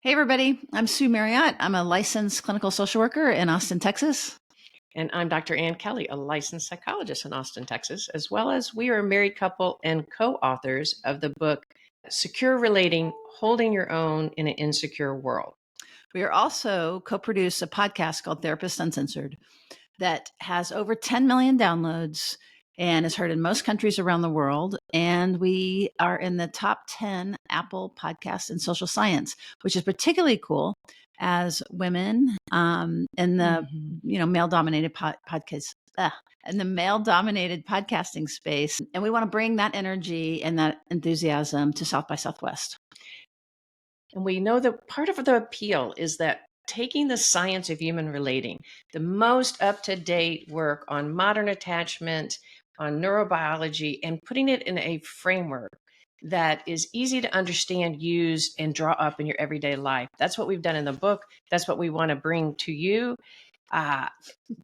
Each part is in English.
Hey, everybody. I'm Sue Marriott. I'm a licensed clinical social worker in Austin, Texas. And I'm Dr. Ann Kelly, a licensed psychologist in Austin, Texas, as well as we are a married couple and co authors of the book Secure Relating Holding Your Own in an Insecure World. We are also co produce a podcast called Therapist Uncensored that has over 10 million downloads and is heard in most countries around the world. And we are in the top 10 Apple podcasts in social science, which is particularly cool as women in the male dominated podcast. In the male dominated podcasting space. And we want to bring that energy and that enthusiasm to South by Southwest. And we know that part of the appeal is that taking the science of human relating, the most up to date work on modern attachment, on neurobiology, and putting it in a framework that is easy to understand, use, and draw up in your everyday life. That's what we've done in the book. That's what we want to bring to you.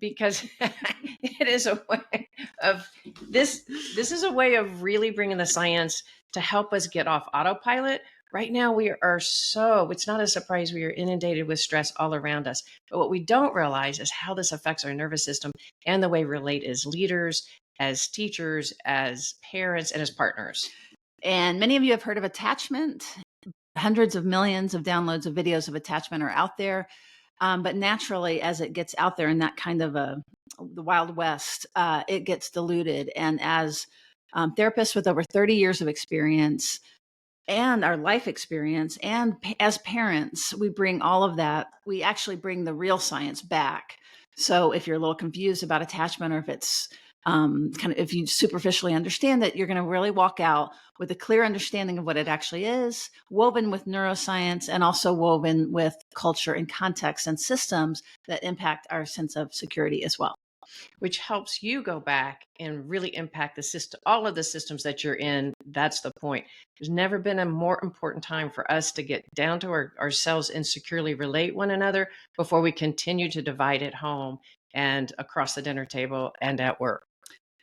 Because it is a way of this is a way of really bringing the science to help us get off autopilot. Right now we are it's not a surprise we are inundated with stress all around us, but what we don't realize is how this affects our nervous system and the way we relate as leaders, as teachers, as parents, and as partners. And many of you have heard of attachment. Hundreds of millions of downloads of videos of attachment are out there. But naturally, as it gets out there in that kind of the Wild West, it gets diluted. And as therapists with over 30 years of experience and our life experience, and as parents, we bring all of that. We actually bring the real science back. So if you're a little confused about attachment, or if it's if you superficially understand it, you're going to really walk out with a clear understanding of what it actually is, woven with neuroscience and also woven with culture and context and systems that impact our sense of security as well. Which helps you go back and really impact the system, all of the systems that you're in. That's the point. There's never been a more important time for us to get down to ourselves and securely relate one another before we continue to divide at home and across the dinner table and at work.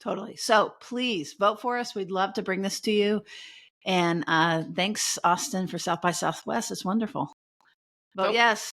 Totally. So please vote for us. We'd love to bring this to you. And thanks, Austin, for South by Southwest. It's wonderful. Vote yes.